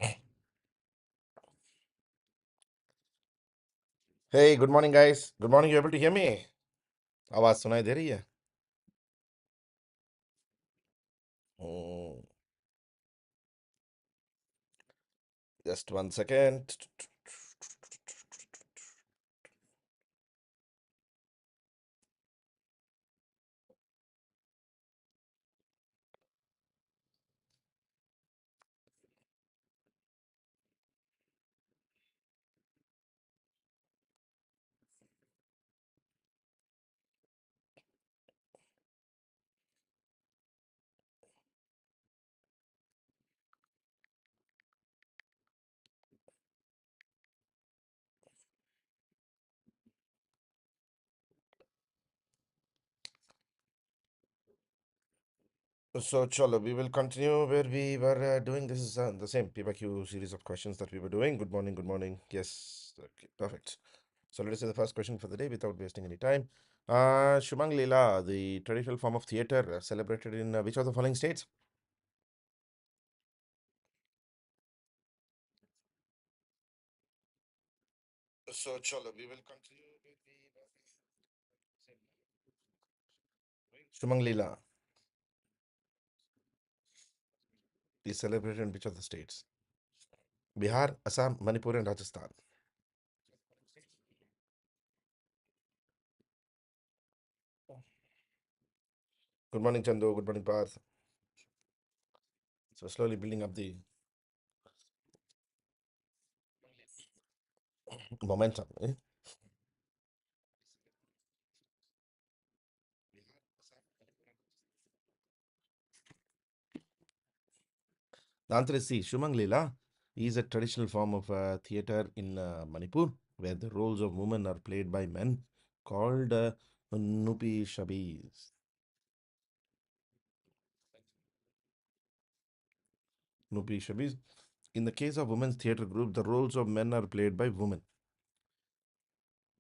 Hey, good morning, guys. Good morning. You able to hear me? आवाज सुनाई दे रही है? Hmm, just 1 second. So, chalo, we will continue where we were doing. This is the same PYQ series of questions that we were doing. Good morning. Good morning. Yes. Okay, perfect. So, let us say the first question for the day without wasting any time. Shumang Leela, the traditional form of theatre celebrated in which of the following states? So, chalo, we will continue where we were. Shumang Leela is celebrated in which of the states? Bihar, Assam, Manipur, and Rajasthan. Good morning, Chandu. Good morning, Parth. So slowly building up the momentum. The answer is C. Shumang Leela is a traditional form of theatre in Manipur where the roles of women are played by men called Nupi Shabis. Nupi Shabis. In the case of women's theatre group, the roles of men are played by women.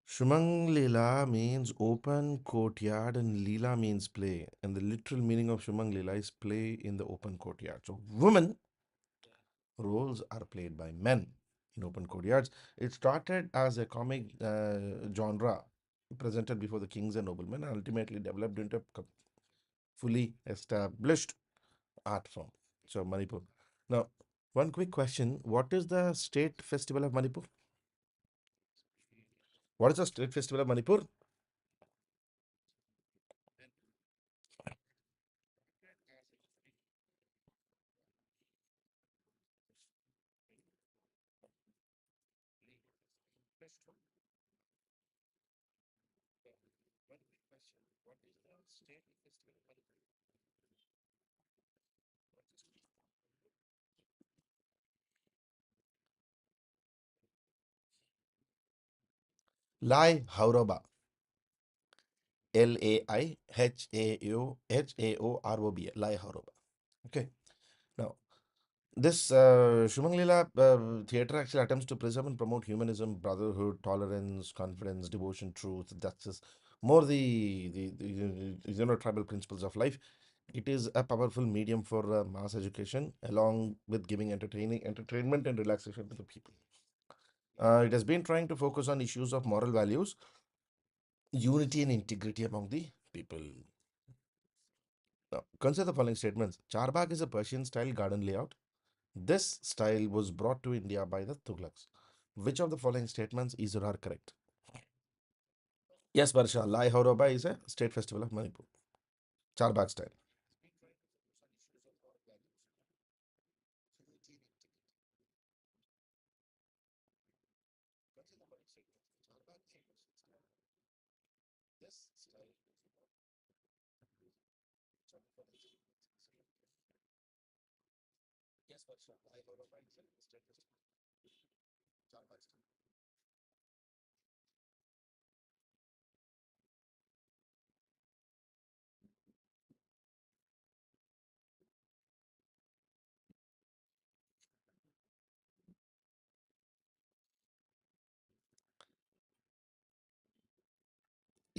Shumang Leela means open courtyard and Leela means play. And the literal meaning of Shumang Leela is play in the open courtyard. So women roles are played by men in open courtyards. It started as a comic genre presented before the kings and noblemen and ultimately developed into a fully established art form. So, Manipur. Now, one quick question. What is the state festival of Manipur? What is the state festival of Manipur? Lai Hauroba. Laihauroba. Lai Hauroba. Okay. Now, this Shumang Leela theatre actually attempts to preserve and promote humanism, brotherhood, tolerance, confidence, devotion, truth, justice, more the tribal principles of life. It is a powerful medium for mass education, along with giving entertainment and relaxation to the people. It has been trying to focus on issues of moral values, unity, and integrity among the people. Now, consider the following statements. Charbagh is a Persian-style garden layout. This style was brought to India by the Tughlaqs. Which of the following statements is or are correct? Yes, Barsha. Lai Hauroba is a state festival of Manipur. Charbagh style.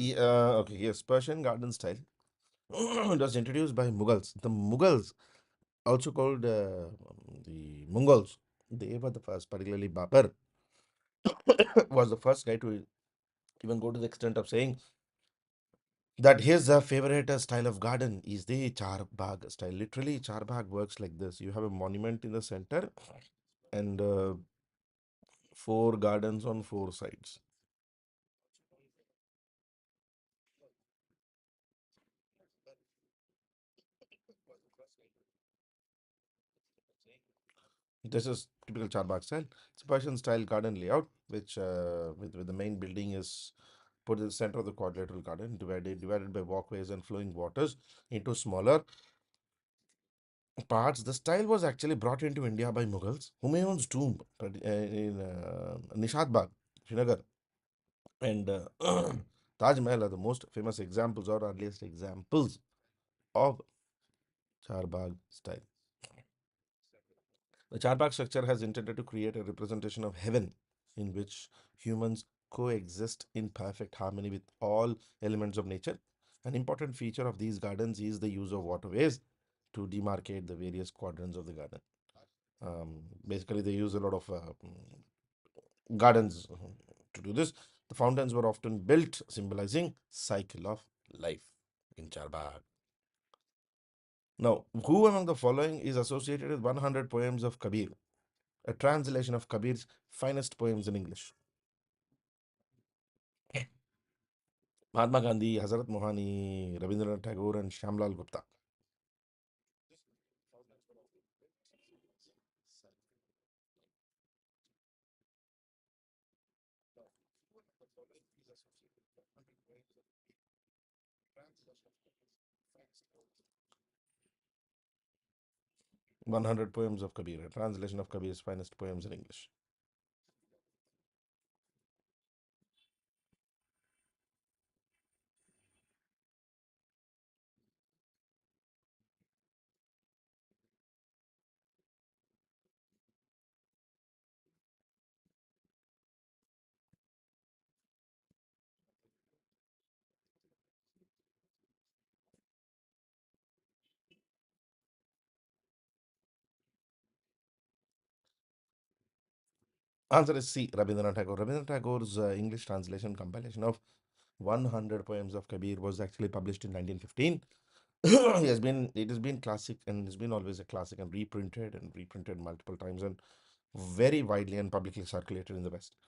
Okay, yes, Persian garden style. It was introduced by Mughals. The Mughals, also called the Mongols, They were the first, particularly Babur was the first guy to even go to the extent of saying that his favorite style of garden is the Char Bagh style. Literally, Char Bagh works like this: you have a monument in the center and four gardens on four sides. This is typical Charbagh style. It's a Persian style garden layout, which with the main building is put in the center of the quadrilateral garden, divided by walkways and flowing waters into smaller parts. The style was actually brought into India by Mughals. Humayun's tomb in Nishad Bagh, Srinagar, and Taj Mahal are the most famous examples or earliest examples of Charbagh style. The Charbagh structure has intended to create a representation of heaven in which humans coexist in perfect harmony with all elements of nature. An important feature of these gardens is the use of waterways to demarcate the various quadrants of the garden. Basically, they use a lot of gardens to do this. The fountains were often built symbolizing cycle of life in Charbagh. Now, who among the following is associated with 100 poems of Kabir? A translation of Kabir's finest poems in English. Mahatma Gandhi, Hazrat Mohani, Rabindranath Tagore, and Shyamlal Gupta. 100 poems of Kabir, a translation of Kabir's finest poems in English. Answer is C. Rabindranath Tagore. Rabindranath Tagore's English translation compilation of 100 poems of Kabir was actually published in 1915. It has been classic and it's been always a classic and reprinted multiple times and very widely and publicly circulated in the West.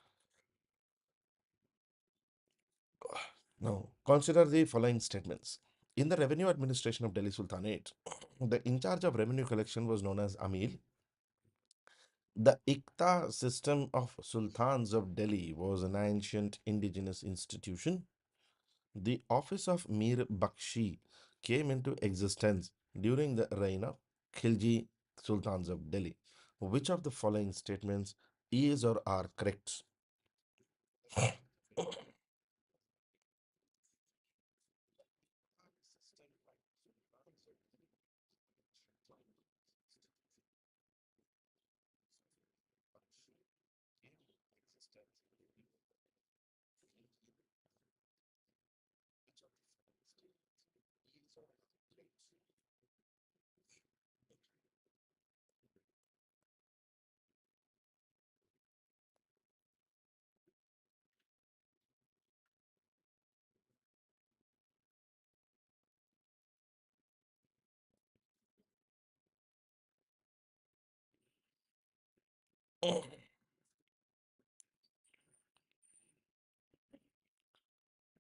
Now, consider the following statements. In the revenue administration of Delhi Sultanate, the in charge of revenue collection was known as Amir. The Ikta system of sultans of Delhi was an ancient indigenous institution. The office of Mir Bakshi came into existence during the reign of Khilji sultans of Delhi. Which of the following statements is or are correct? One 100.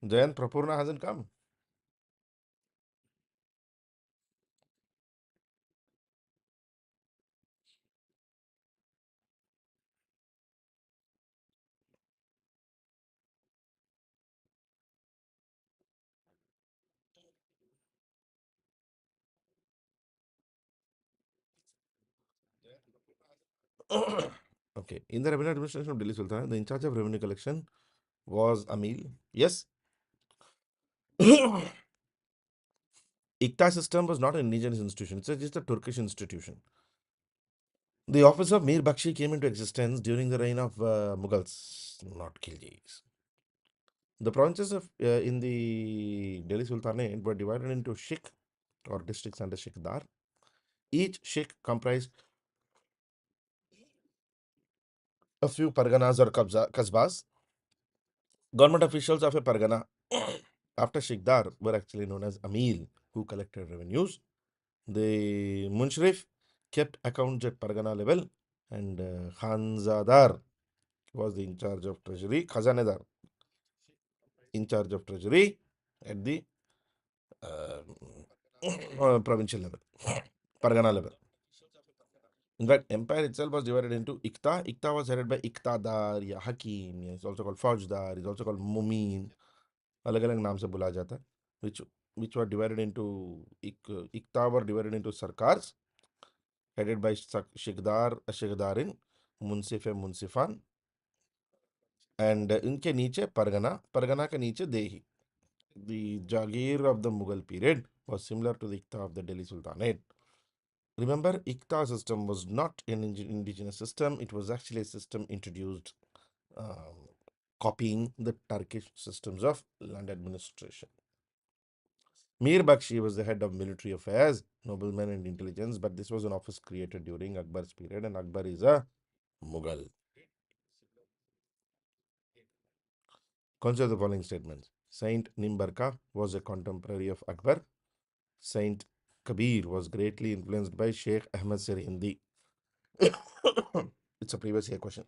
Then Prapurna hasn't come. Okay. In the revenue administration of Delhi Sultanate, the in charge of revenue collection was Amil. Yes. Ikta system was not an indigenous institution, it's just a Turkish institution. The office of Mir Bakshi came into existence during the reign of Mughals, not Khiljis. The provinces of in the Delhi Sultanate were divided into Sheikh or districts under Sheikhdar. Each Sheikh comprised a few parganas or kasbas. Government officials of a pargana after Shikdar were actually known as Amil, who collected revenues. The Munshrif kept accounts at pargana level, and Khanzadar was the in charge of treasury, Khazanedar in charge of treasury at the uh, provincial level, pargana level. In fact, empire itself was divided into Ikta. Ikta was headed by Iktadar, या Hakim, it's also called Faujdar, it's also called Mumin. अलग अलग नाम से बुलाया जाता है, which were divided into Ikta were divided into sarkars headed by Shikdar, Shikdarin, Munsif Munsifan, and इनके नीचे परगना, परगना के नीचे देही. The Jagir of the Mughal period was similar to the Ikta of the Delhi Sultanate. Remember, Ikta system was not an indigenous system. It was actually a system introduced um, copying the Turkish systems of land administration. Mir Bakshi was the head of military affairs, noblemen and intelligence, but this was an office created during Akbar's period, and Akbar is a Mughal. Consider the following statements. Saint Nimbarka was a contemporary of Akbar. Saint Kabir was greatly influenced by Sheikh Ahmad Sirhindi. It's a previous year question.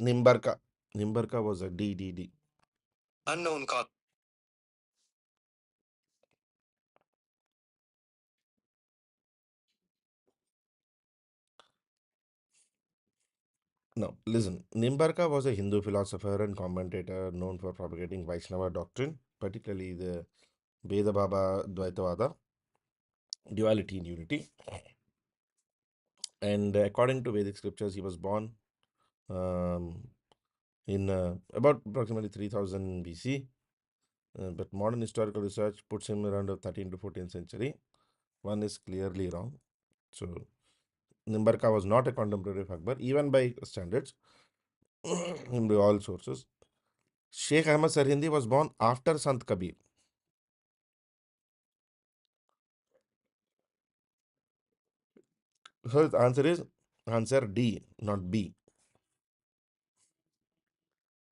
Nimbarka. Nimbarka was a DDD. Unknown cause. No, listen. Nimbarka was a Hindu philosopher and commentator known for propagating Vaishnava doctrine, particularly the Veda Baba Dvaitavada, duality in unity. And according to Vedic scriptures, he was born um, in about approximately 3000 BC. But modern historical research puts him around the 13th to 14th century. One is clearly wrong. So, Nimbarka was not a contemporary of Akbar, even by standards, in all sources. Sheikh Ahmad Sarhindi was born after Sant Kabir. So, the answer is answer D, not B.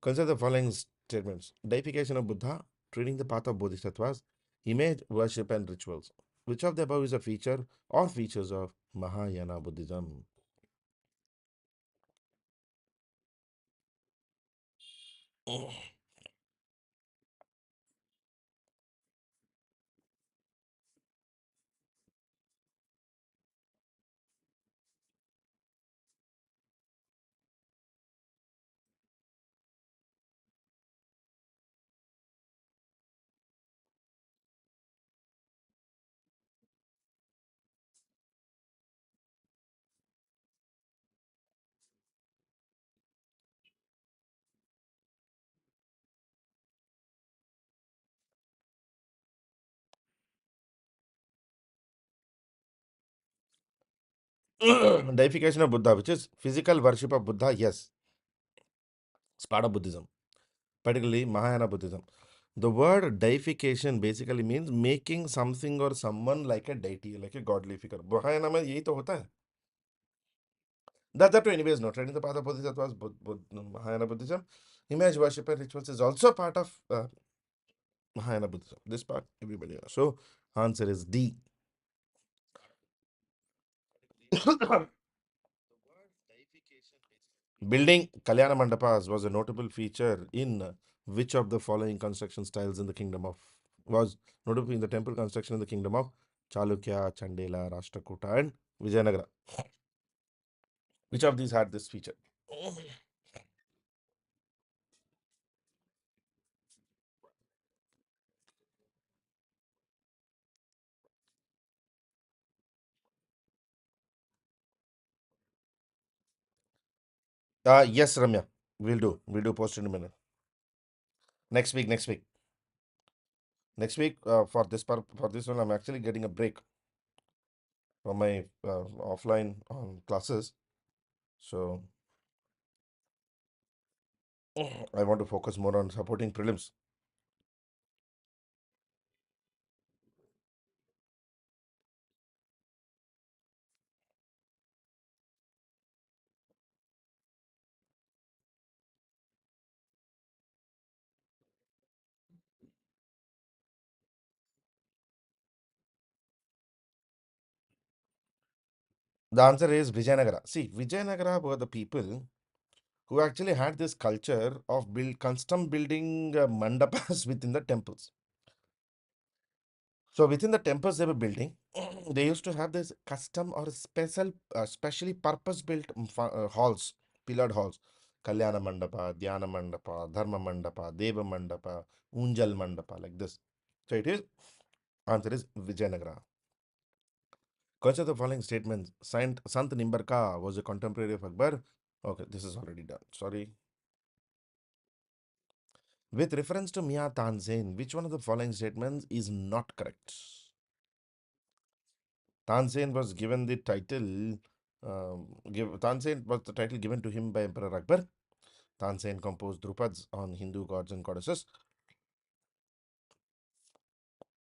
Consider the following statements. Deification of Buddha, treating the path of Bodhisattvas, image, worship, and rituals. Which of the above is a feature or features of Mahayana Buddhism? Deification of Buddha, which is physical worship of Buddha, yes, it's part of Buddhism, particularly Mahayana Buddhism. The word deification basically means making something or someone like a deity, like a godly figure. Mahayana में यही तो होता है. That anyways, not treading the path of Bodhisattvas, Mahayana Buddhism. Image worship and rituals is also part of Mahayana Buddhism. This part everybody knows. So answer is D. Building Kalyana Mandapas was a notable feature in which of the following construction styles in the kingdom of was notable in the temple construction in the kingdom of Chalukya, Chandela, Rashtrakuta, and Vijayanagara. Which of these had this feature? Yes, Ramya. We'll do. We'll do post in a minute. Next week. Next week. Next week. For this one, I'm actually getting a break from my offline classes. So I want to focus more on supporting prelims. The answer is Vijayanagara. See, Vijayanagara were the people who actually had this culture of custom building mandapas within the temples. So within the temples they were building, they used to have this custom or specially purpose-built halls, pillared halls. Kalyana Mandapa, Dhyana Mandapa, Dharma Mandapa, Deva Mandapa, Unjal Mandapa, like this. So it is, answer is Vijayanagara. Consider the following statements. Sant Nimbarka was a contemporary of Akbar. Okay, this is already done. Sorry. With reference to Mia Tanzin, which one of the following statements is not correct? Tanzin was given the title. Tanzin was the title given to him by Emperor Akbar. Tanzin composed Drupads on Hindu gods and goddesses.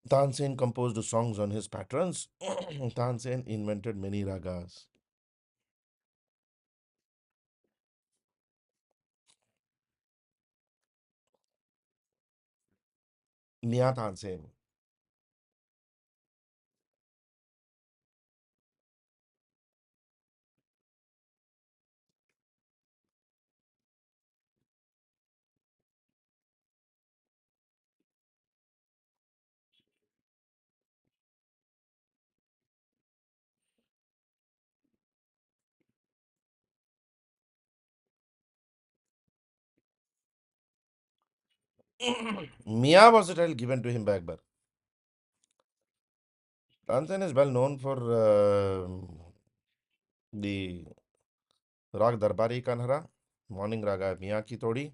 Tanzin composed songs on his patrons. Tanzin invented many ragas. Mia Tanzin. Mia was the title given to him by Akbar. Tanzin is well known for the Rag Darbari Kanhara, Morning Raga Mia Ki Todi,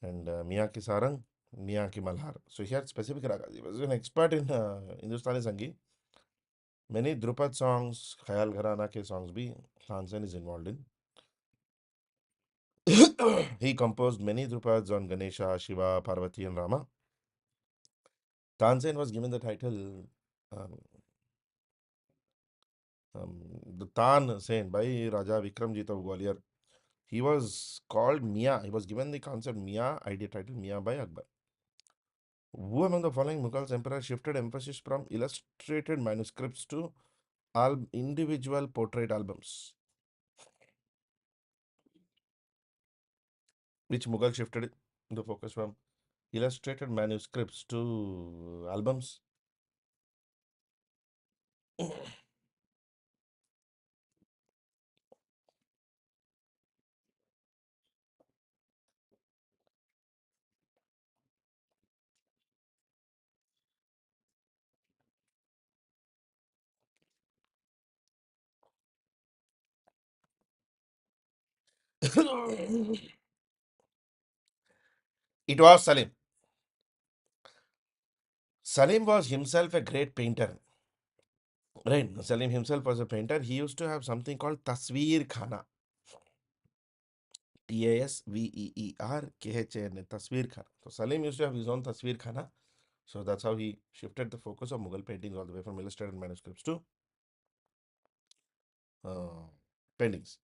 and Mia Ki Sarang, Mia Ki Malhar. So he had specific ragas. He was an expert in Hindustani Sangeet. Many Drupad songs, Khayal Gharana ke songs bhi Tansen is involved in. He composed many Drupads on Ganesha, Shiva, Parvati, and Rama. Tansen was given the title um, um, the Tan Sen by Raja Vikramjit of Gwalior. He was called Mia. He was given the concept Mia, idea title Mia by Akbar. Who among the following Mughals emperors shifted emphasis from illustrated manuscripts to individual portrait albums? Which Mughal shifted the focus from illustrated manuscripts to albums? It was Salim. Salim was himself a great painter. Right. Salim himself was a painter. He used to have something called Tasveer Khana. Tasveer, Tasveer Khana. So Salim used to have his own Tasveer Khana. So that's how he shifted the focus of Mughal paintings all the way from illustrated manuscripts to uh, paintings.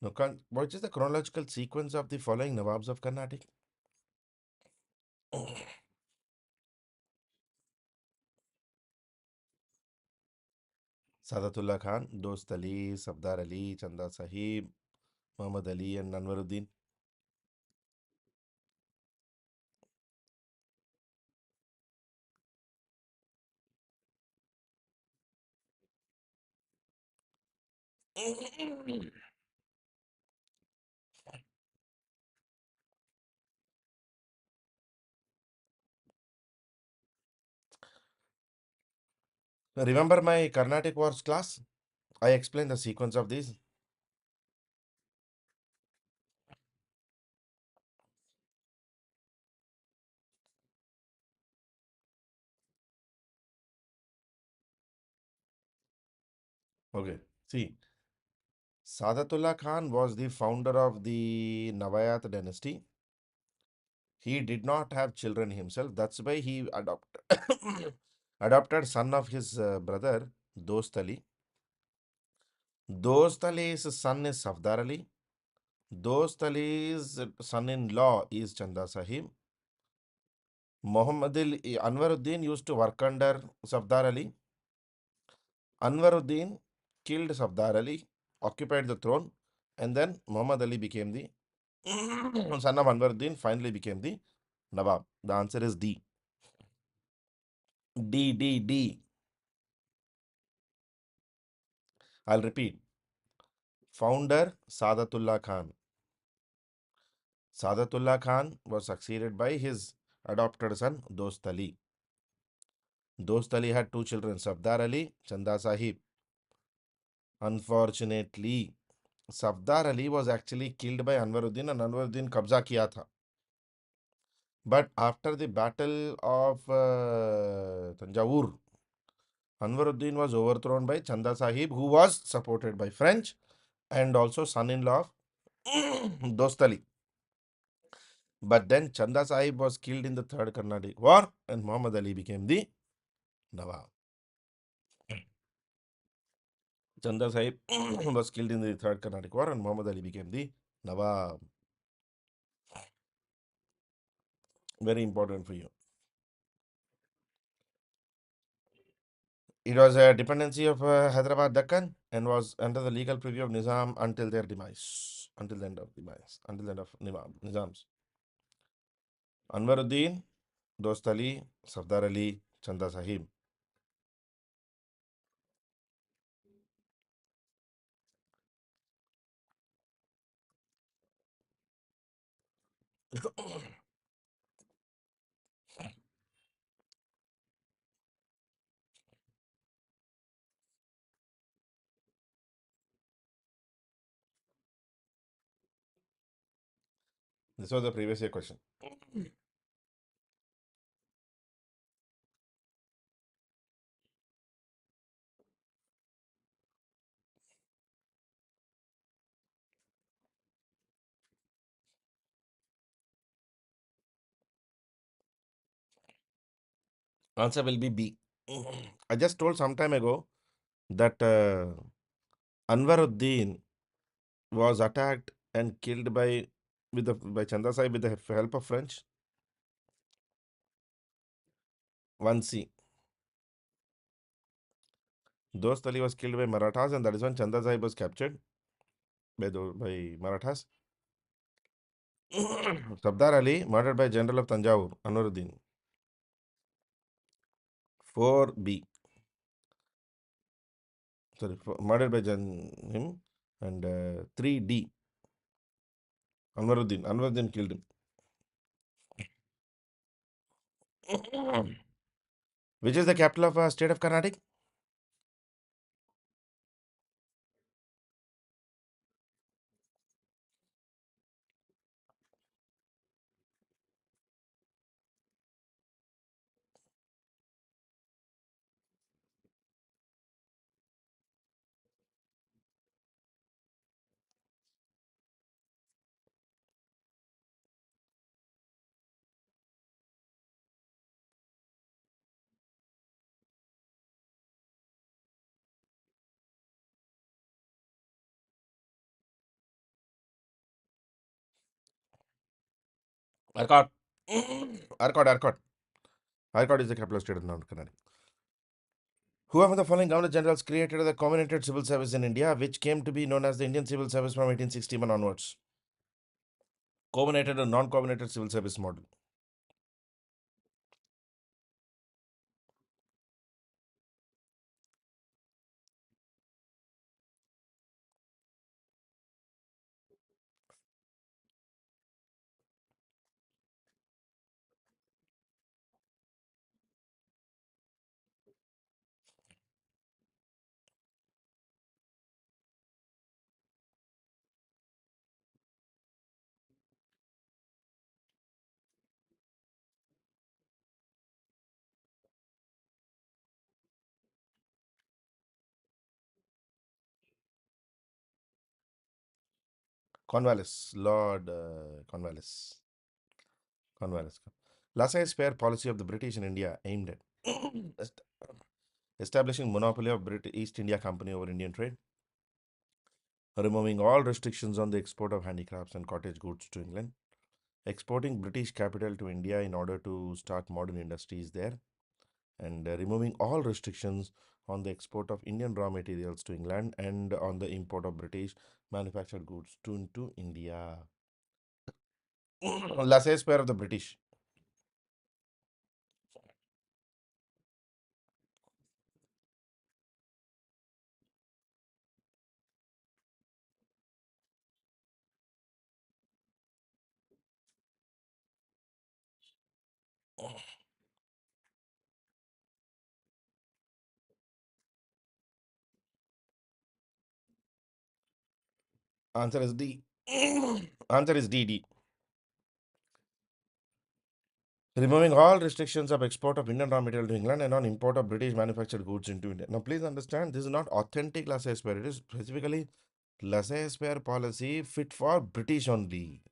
Now, what is the chronological sequence of the following Nawabs of Carnatic? Sadatullah Khan, Dost Ali, Sabdar Ali, Chanda Sahib, Muhammad Ali, and Anwaruddin. Remember my Carnatic Wars class? I explained the sequence of these. Okay. See, Sadatullah Khan was the founder of the Navayat dynasty. He did not have children himself. That's why he adopted son of his brother Dost Ali. Dost Ali's son is Safdar Ali. Dost Ali's son-in-law is Chanda Sahib. Anwaruddin used to work under Safdar Ali. Anwaruddin killed Safdar Ali, occupied the throne, and then Muhammad Ali became the son of Anwaruddin, finally became the Nawab. The answer is D. D, D, D. I'll repeat. Founder Sadatullah Khan. Sadatullah Khan was succeeded by his adopted son Dost Ali. Dost Ali had two children, Safdar Ali, Chanda Sahib. Unfortunately, Safdar Ali was actually killed by Anwaruddin and Anwaruddin kabza kiya tha. But after the battle of Tanjavur, Anwaruddin was overthrown by Chanda Sahib, who was supported by French and also son-in-law of Dost Ali. But then Chanda Sahib was killed in the Third Carnatic War and Muhammad Ali became the Nawab. Chanda Sahib was killed in the Third Carnatic War and Muhammad Ali became the Nawab. Very important for you. It was a dependency of Hyderabad Deccan and was under the legal preview of Nizam until their demise, until the end of demise, until the end of Nizams. Anwaruddin, Dost Ali, Safdar Ali, Chanda Sahib. This was the previous year question. Answer will be B. I just told some time ago that Anwaruddin was attacked and killed by Chanda Sahib with the help of French. 1C. Dost Ali was killed by Marathas, and that is when Chanda Sahib was captured by Marathas. Safdar Ali, murdered by General of Tanjavur, Anwaruddin. 4B. Sorry, murdered by him. And 3D. Anwaruddin. Anwaruddin killed him. Which is the capital of state of Carnatic? Arcot. Arcot, Arcot. Arcot is the capital of state of Carnatic. Who among the following Governor Generals created the Covenanted Civil Service in India, which came to be known as the Indian Civil Service from 1861 onwards? Covenanted and non-covenanted civil service model. Cornwallis, Lord Cornwallis. Cornwallis. Laissez-faire policy of the British in India aimed at est- establishing monopoly of East India Company over Indian trade, removing all restrictions on the export of handicrafts and cottage goods to England, exporting British capital to India in order to start modern industries there, and removing all restrictions on the export of Indian raw materials to England and on the import of British manufactured goods into India. Laissez-faire of the British. Answer is D. Answer is D. D. Removing all restrictions of export of Indian raw material to England and on import of British manufactured goods into India. Now, please understand, this is not authentic laissez-faire. It is specifically laissez-faire policy fit for British only.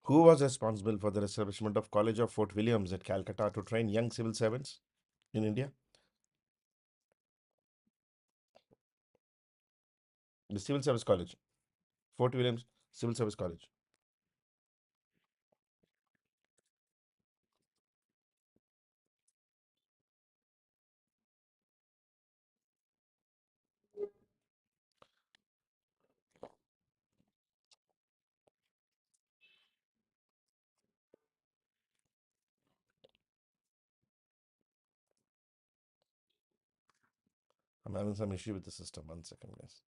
Who was responsible for the establishment of College of Fort Williams at Calcutta to train young civil servants in India? The Civil Service College. Fort Williams Civil Service College. I'm having some issue with the system. 1 second, guys.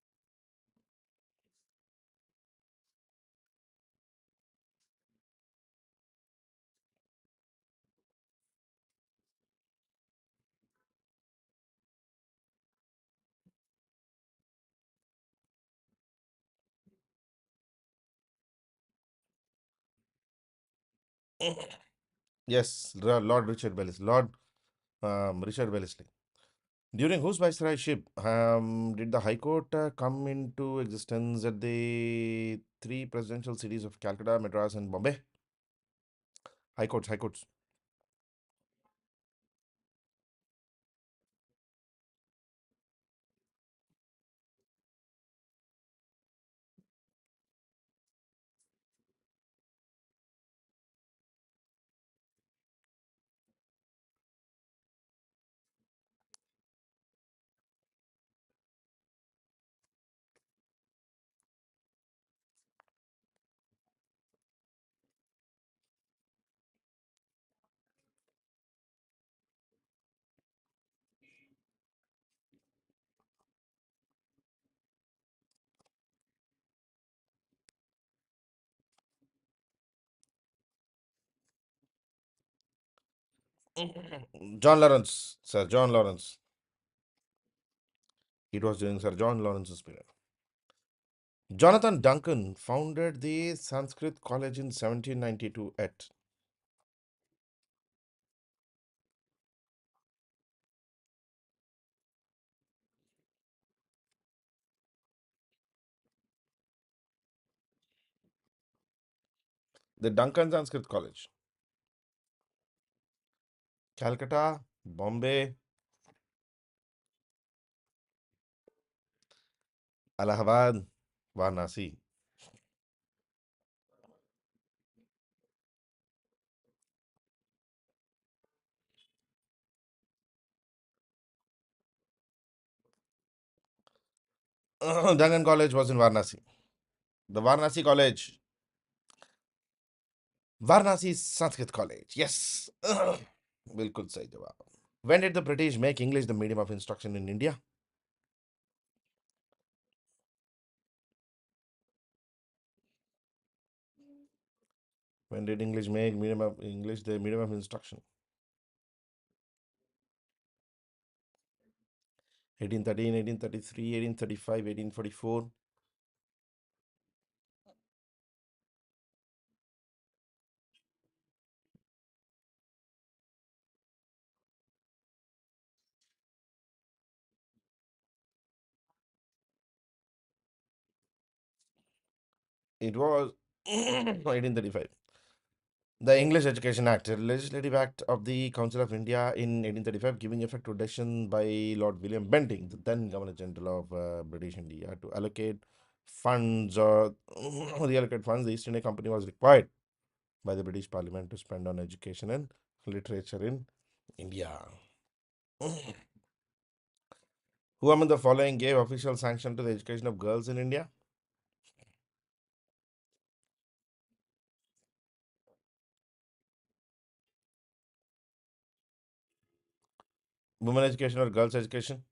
Yes, Lord Richard Wellesley. Lord Richard Wellesley. During whose viceroyship did the High Court come into existence at the three presidential cities of Calcutta, Madras, and Bombay? High courts, high courts. John Lawrence, Sir John Lawrence. It was during Sir John Lawrence's period. Jonathan Duncan founded the Sanskrit College in 1792 at the Duncan Sanskrit College, Calcutta, Bombay, Allahabad, Varanasi. Duncan College was in Varanasi. The Varanasi College. Varanasi Sanskrit College. Yes. बिल्कुल सही जवाब. When did the British make English the medium of instruction in India? When did English make medium of English the medium of instruction? 1813, 1833, 1835, 1844. It was 1835. The English Education Act, a legislative act of the Council of India in 1835, giving effect to decision by Lord William Bentinck, the then Governor General of British India, to allocate funds or reallocate funds. The East India Company was required by the British Parliament to spend on education and literature in India. Who among the following gave official sanction to the education of girls in India? Women education or girls education?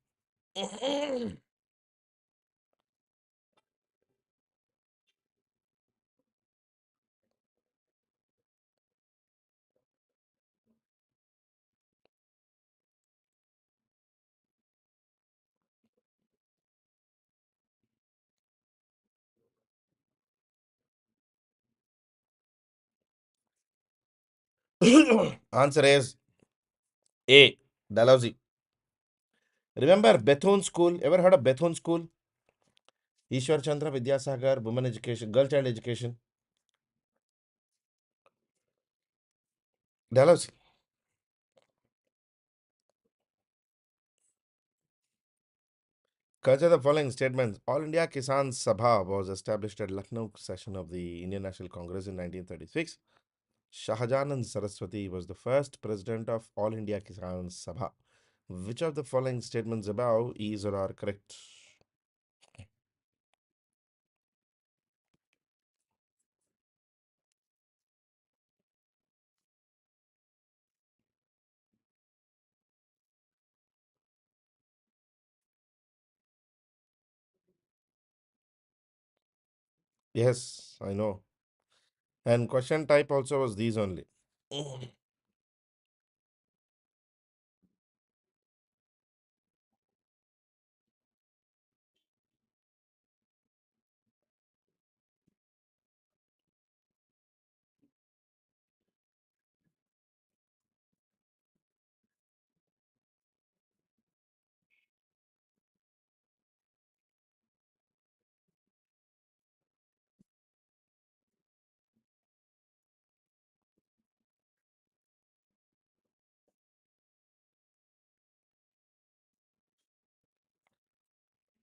Answer is A. Dalhousie. Remember Bethune School? Ever heard of Bethune School? Ishwar Chandra Vidyasagar, women education, girl child education. Dalhousie. Consider the following statements. All India Kisan Sabha was established at Lucknow session of the Indian National Congress in 1936. Shahjahan Saraswati was the first president of All India Kisan Sabha. Which of the following statements above is or are correct? Yes, I know. And question type also was these only.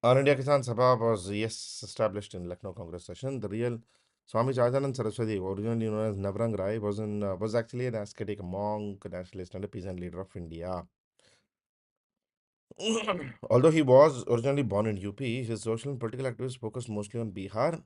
All India Kisan Sabha was, yes, established in Lucknow Congress session. The real Swami Shahjahan Saraswati, originally known as Navrang Rai, was actually an ascetic monk, nationalist, and a peasant leader of India. Although he was originally born in UP, his social and political activities focused mostly on Bihar.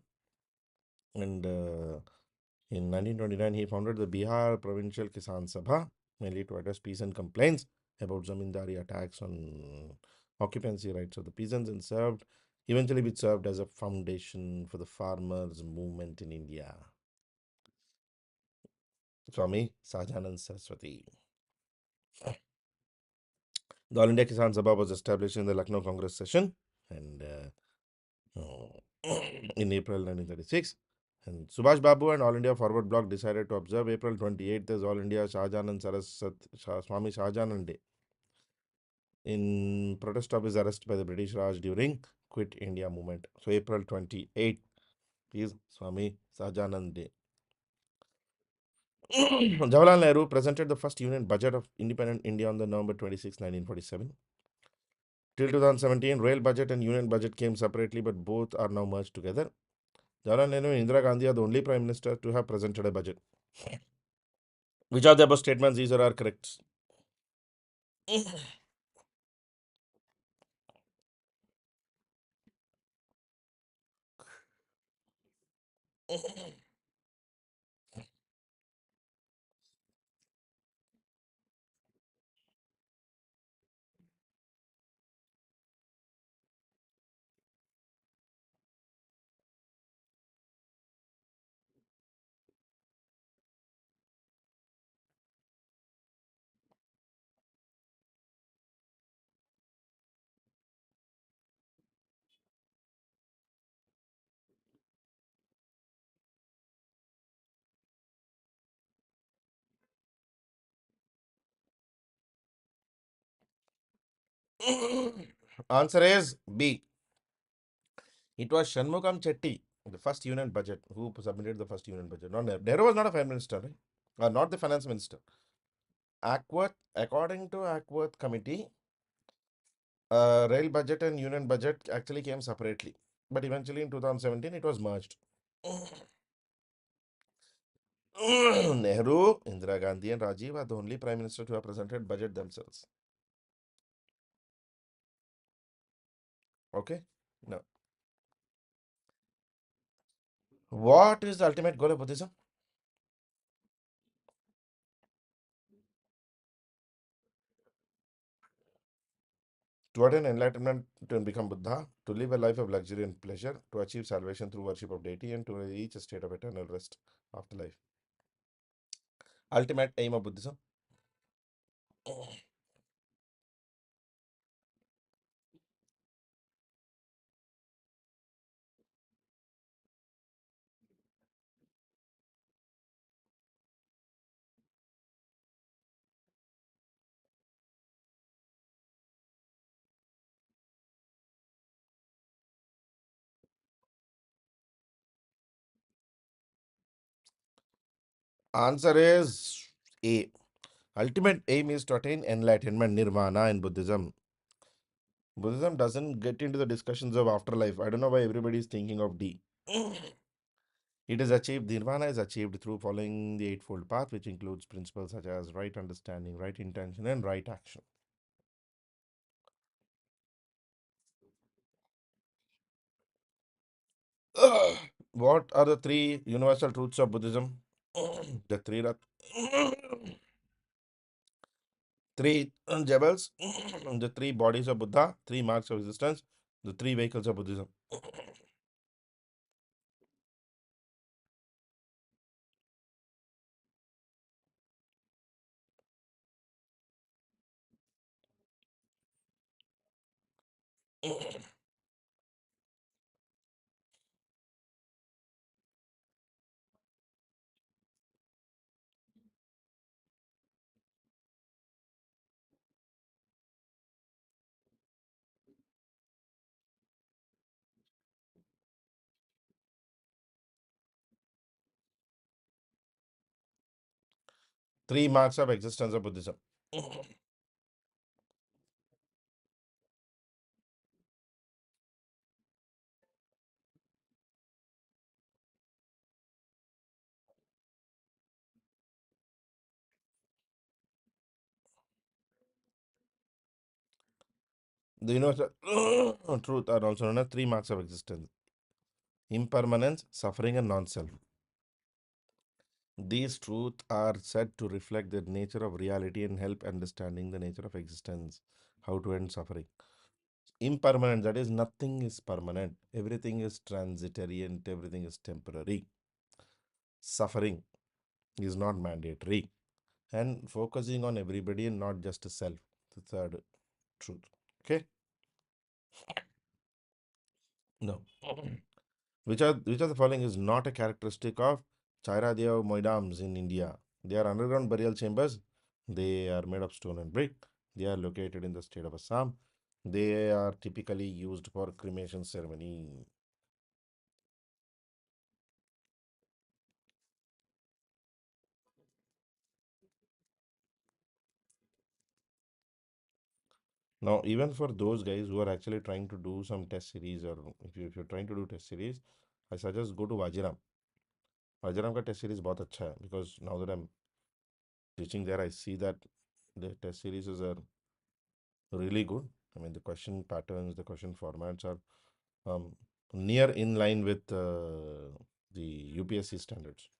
And in 1929, he founded the Bihar Provincial Kisan Sabha, mainly to address peace and complaints about zamindari attacks on occupancy rights of the peasants, and eventually it served as a foundation for the farmers' movement in India. Swami Sahajanand Saraswati. The All India Kisan Sabha was established in the Lucknow Congress session and in April 1936. And Subhash Babu and All India Forward Bloc decided to observe April 28th as All India Shahjahan Swami Shahjahan Day in protest of his arrest by the British Raj during Quit India movement. So April 28th is Swami Shahjahan Day. Jawaharlal Nehru presented the first union budget of independent India on the November 26, 1947. Till 2017, rail budget and union budget came separately, but both are now merged together. Jawaharlal Nehru and Indira Gandhi are the only prime minister to have presented a budget. Which of the above statements these are correct? Answer is B. It was Shanmugam Chetty. The first union budget. Who submitted the first union budget? Not Nehru. Nehru was not a finance minister, right? Not the finance minister. Ackworth, according to Ackworth committee, rail budget and union budget actually came separately. But eventually in 2017, it was merged. Nehru, Indira Gandhi, and Rajiv are the only prime ministers who have presented budget themselves. Okay? Now, what is the ultimate goal of Buddhism? To attain enlightenment, to become Buddha, to live a life of luxury and pleasure, to achieve salvation through worship of deity, and to reach a state of eternal rest after life. Ultimate aim of Buddhism. Answer is A. Ultimate aim is to attain enlightenment, nirvana in Buddhism. Buddhism doesn't get into the discussions of afterlife. I don't know why everybody is thinking of D. It is achieved, nirvana is achieved through following the Eightfold Path, which includes principles such as right understanding, right intention, and right action. What are the three universal truths of Buddhism? The three jewels, the three bodies of Buddha, three marks of existence, the three vehicles of Buddhism. Three marks of existence of Buddhism. The universal truth are also known as three marks of existence: impermanence, suffering, and non-self. These truths are said to reflect the nature of reality and help understanding the nature of existence, how to end suffering. Impermanent, that is, nothing is permanent, everything is transitory and everything is temporary. Suffering is not mandatory, and focusing on everybody and not just a self, the third truth. Okay, no. Which of the following is not a characteristic of Chairadev Moidams in India? They are underground burial chambers. They are made of stone and brick. They are located in the state of Assam. They are typically used for cremation ceremony. Now, even for those guys who are actually trying to do some test series, or if you're trying to do test series, I suggest go to Vajiram. Vajiram का test series बहुत अच्छा है, because now that I'm teaching there, I see that the test series are really good. I mean, the question patterns, the question formats are um, near in line with the UPSC standards.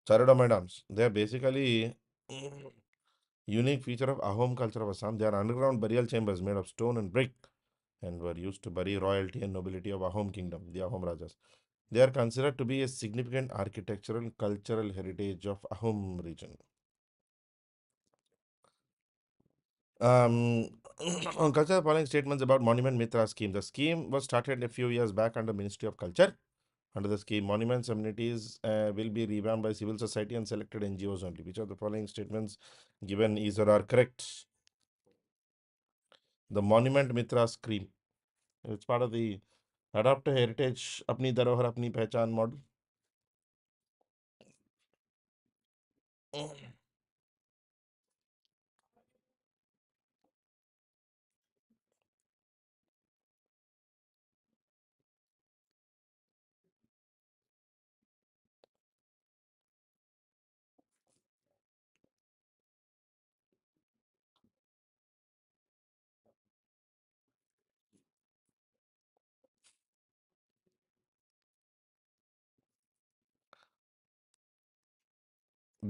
Charodama dams, they are basically unique feature of Ahom culture of Assam. They are underground burial chambers made of stone and brick and were used to bury royalty and nobility of Ahom kingdom, the Ahom Rajas. They are considered to be a significant architectural and cultural heritage of Ahom region. Um, Consider the following statements about Monument Mitra scheme. The scheme was started a few years back under Ministry of Culture. Under the scheme, monuments, amenities will be revamped by civil society and selected NGOs only. Which of the following statements given is or are correct? The Monument Mitra scheme. It's part of the Adopt a Heritage, Apni Dharohar, Apni Pehchan model.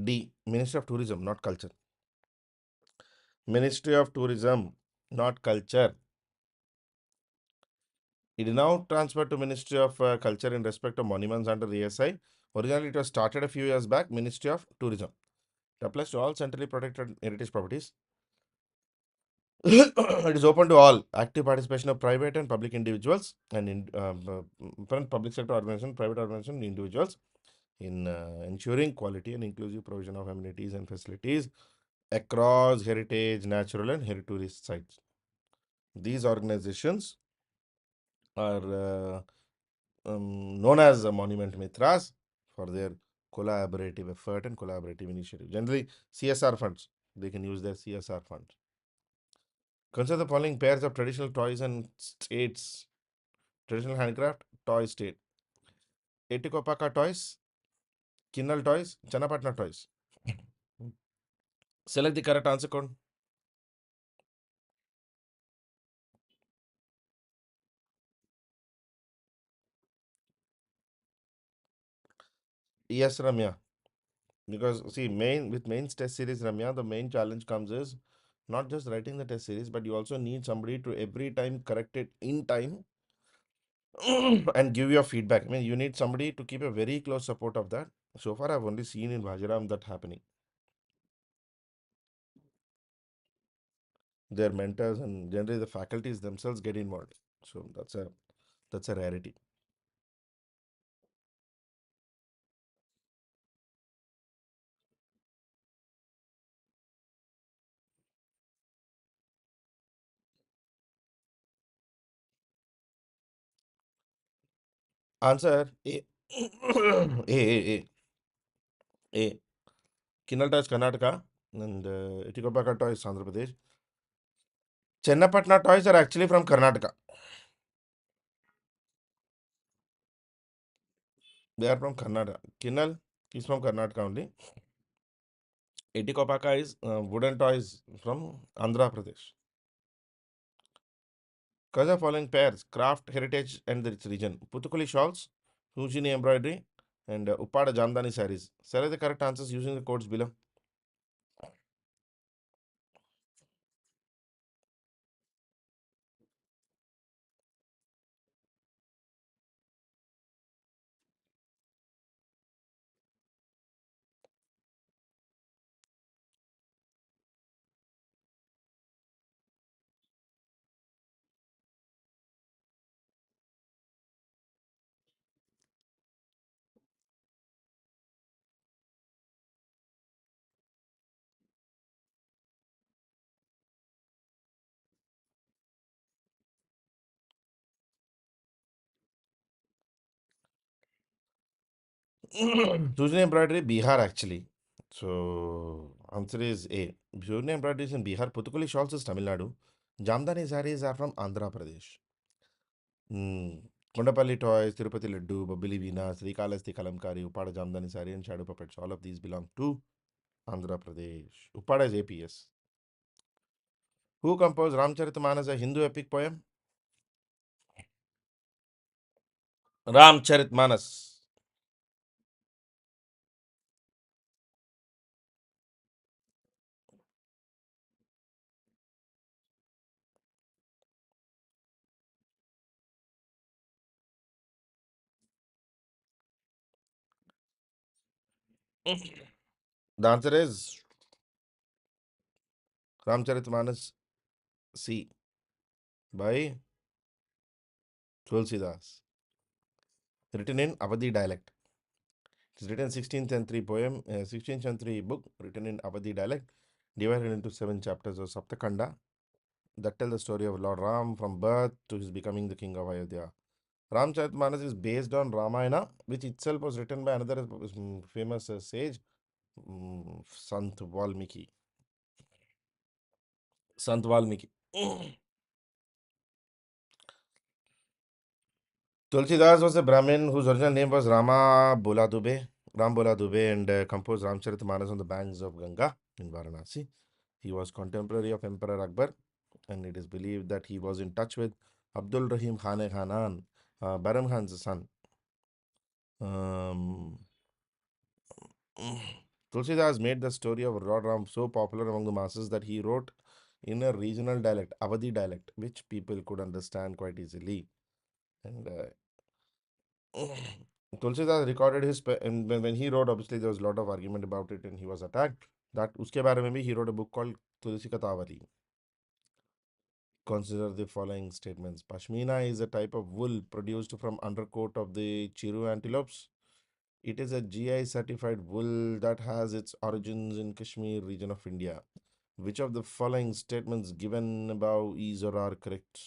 D. Ministry of Tourism, not culture. Ministry of Tourism, not culture. It is now transferred to Ministry of Culture in respect of monuments under the ASI. Originally, it was started a few years back, Ministry of Tourism. It applies to all centrally protected heritage properties. It is open to all. Active participation of private and public individuals and public sector organization, private organization, individuals in ensuring quality and inclusive provision of amenities and facilities across heritage, natural, and heritage sites. These organizations are known as Monument Mitras for their collaborative effort and collaborative initiative. Generally, CSR funds, they can use their CSR funds. Consider the following pairs of traditional toys and states. Traditional handcraft, toy state. Etikopaka toys, Kinnal toys, Chanapatna toys. Select the correct answer code. Yes, Ramya. Because see, main test series, Ramya, the main challenge comes is not just writing the test series, but you also need somebody to every time correct it in time and give your feedback. I mean, you need somebody to keep a very close support of that. So far, I've only seen in Vajiram that happening. Their mentors and generally the faculties themselves get involved. So that's a rarity. Answer A. A. A. Kinnalta is Karnataka and Etikopaka toys Andhra Pradesh. Chennapatna toys are actually from Karnataka. They are from Karnataka. Kinnal is from Karnataka only. Etikopaka is wooden toys from Andhra Pradesh. Kaza following pairs, craft, heritage, and its region. Putukuli shawls, Sujini embroidery, and Uppada Jamdani sarees. Select the correct answers using the codes below. Sujini embroidery, Bihar actually. So answer is A. Sujini embroidery is in Bihar. Putukuli shawls is Tamil Nadu. Jamdani sarees are from Andhra Pradesh. Kondapalli toys, Tirupati Laddu, Babili Veena, Srikalahasti Kalamkari, Uppada Jamdani saree, and Shadow Puppets. All of these belong to Andhra Pradesh. Uppada is APS. Who composed Ramcharitmanas, a Hindu epic poem? Ramcharitmanas. The answer is Ramcharitmanas C. By Tulsidas. Written in Awadhi dialect. It is written 16th century poem, 16th century book written in Awadhi dialect, divided into 7 chapters of Saptakanda that tell the story of Lord Ram from birth to his becoming the king of Ayodhya. Ramcharitmanas is based on Ramayana, which itself was written by another famous sage, Sant Valmiki. Sant Valmiki. Tulsidas was a Brahmin whose original name was Ram Bola Dubey, and composed Ramcharitmanas on the banks of Ganga in Varanasi. He was contemporary of Emperor Akbar, and it is believed that he was in touch with Abdul Rahim Khan Khanan, Baram Khan's son. Um, Tulsidas made the story of Lord Ram so popular among the masses that he wrote in a regional dialect, Awadhi dialect, which people could understand quite easily. And Tulsidas recorded his and when he wrote, obviously there was a lot of argument about it, and he was attacked. That uske bare mein bhi he wrote a book called Tulsi Katawali. Consider the following statements. Pashmina is a type of wool produced from undercoat of the Chiru antelopes. It is a GI certified wool that has its origins in Kashmir region of India. Which of the following statements given above is or are correct?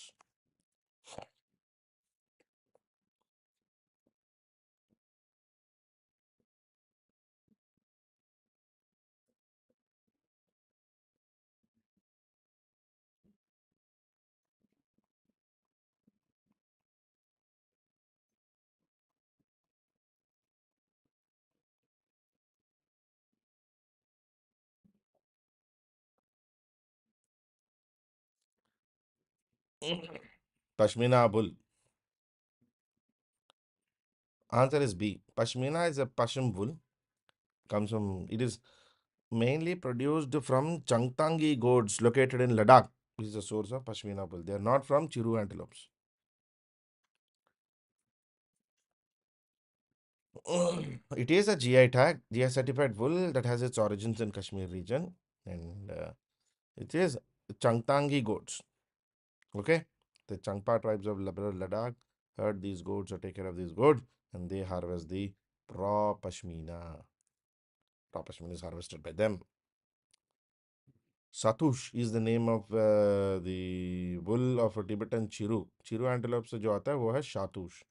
Pashmina wool. Answer is B. Pashmina is a Pasham wool. Comes from it is mainly produced from Changtangi goats located in Ladakh. This is the source of Pashmina wool. They are not from Chiru antelopes. It is a GI tag, GI certified wool that has its origins in Kashmir region, and it is Changtangi goats. Okay, the Changpa tribes of Ladakh herd these goats or take care of these goats, and they harvest the raw pashmina. Raw pashmina is harvested by them. Satush is the name of the wool of a Tibetan Chiru. Chiru antelope से जो आता है वो है Shatush.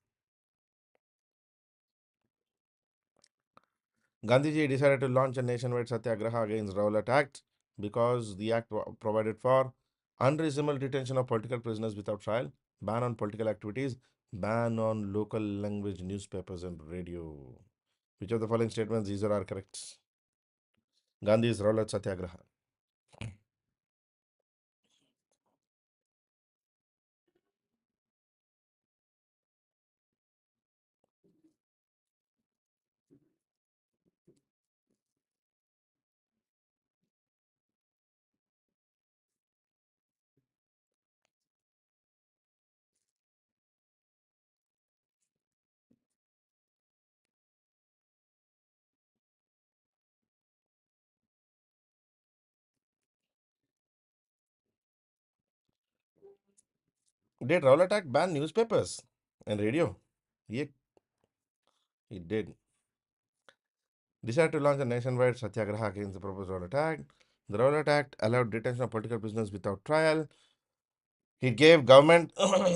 Gandhiji decided to launch a nationwide satyagraha against Rowlatt Act because the act provided for unreasonable detention of political prisoners without trial, ban on political activities, ban on local language newspapers and radio. Which of the following statements these are correct? Gandhi's Rowlatt Satyagraha. Did Rowlatt Act ban newspapers and radio? Yeah, it did. Decided to launch a nationwide satyagraha against the proposed Rowlatt Act. The Rowlatt Act allowed detention of political prisoners without trial. It gave government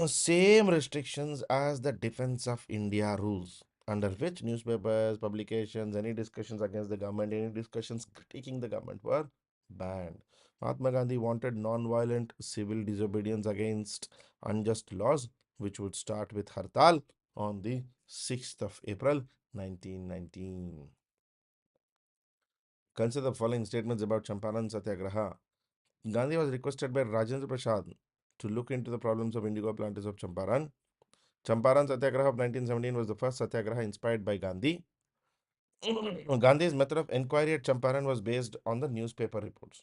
same restrictions as the Defense of India rules, under which newspapers, publications, any discussions against the government, any discussions critiquing the government were banned. Mahatma Gandhi wanted non-violent civil disobedience against unjust laws, which would start with Hartal on the 6th of April 1919. Consider the following statements about Champaran Satyagraha. Gandhi was requested by Rajendra Prasad to look into the problems of indigo planters of Champaran. Champaran Satyagraha of 1917 was the first satyagraha inspired by Gandhi. Gandhi's method of inquiry at Champaran was based on the newspaper reports.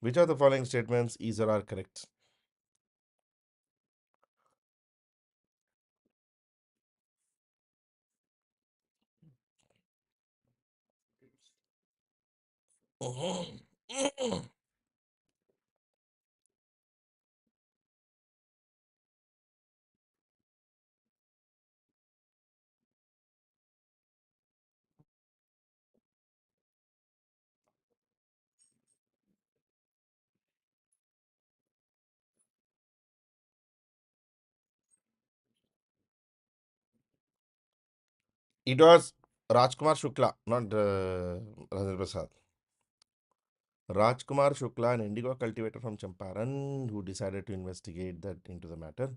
Which of the following statements is or are correct? It was Rajkumar Shukla, not Rajendra Prasad. Rajkumar Shukla, an indigo cultivator from Champaran, who decided to investigate that into the matter.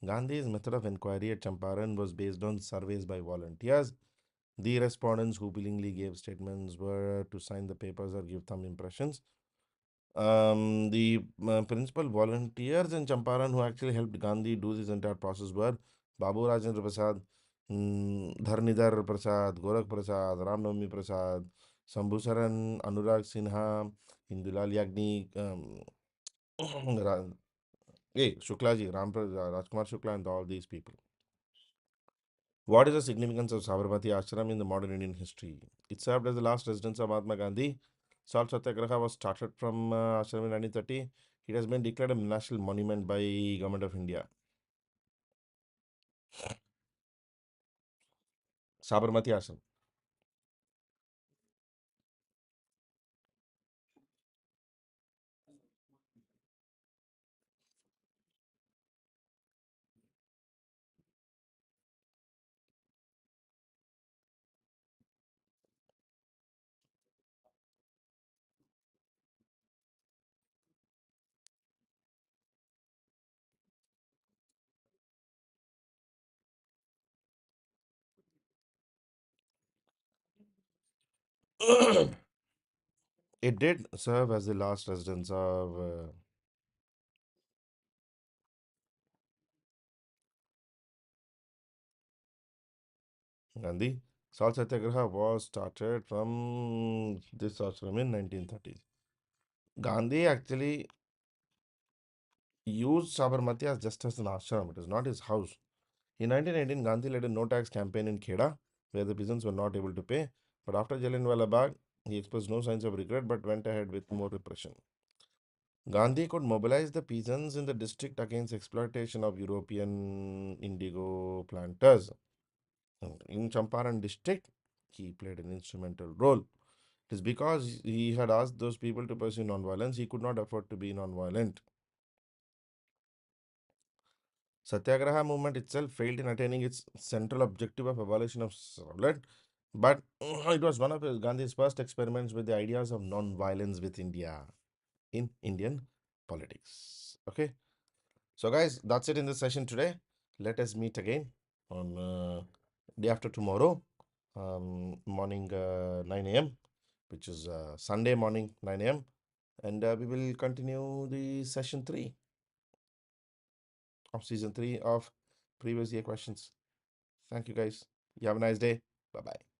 Gandhi's method of inquiry at Champaran was based on surveys by volunteers. The respondents who willingly gave statements were to sign the papers or give thumb impressions. The principal volunteers in Champaran who actually helped Gandhi do this entire process were Babu Rajendra Prasad, Dharnidhar Prasad, Gorakh Prasad, Ramnavami Prasad, Sambhusaran, Anurag Sinha, Indulal Yagnik, Ra- Shuklaji, Rajkumar Shukla, and all these people. What is the significance of Sabarmati Ashram in the modern Indian history? It served as the last residence of Mahatma Gandhi. Salt Satyagraha was started from Ashram in 1930. It has been declared a national monument by Government of India. Sabarmati Ashram. It did serve as the last residence of Gandhi. Salt Satyagraha was started from this ashram in 1930s. Gandhi actually used Sabarmati as just as an ashram. It is not his house. In 1918, Gandhi led a no tax campaign in Kheda, where the peasants were not able to pay. But after Jallianwala Bagh, he expressed no signs of regret but went ahead with more repression. Gandhi could mobilize the peasants in the district against exploitation of European indigo planters. In Champaran district, he played an instrumental role. It is because he had asked those people to pursue nonviolence, he could not afford to be nonviolent. Satyagraha movement itself failed in attaining its central objective of abolition of Soviet, but it was one of Gandhi's first experiments with the ideas of non-violence with India in Indian politics. Okay, so guys, that's it in this session today. Let us meet again on day after tomorrow, morning 9 a.m., which is Sunday morning 9 a.m., and we will continue the session 3 of season 3 of previous year questions. Thank you, guys. You have a nice day. Bye bye.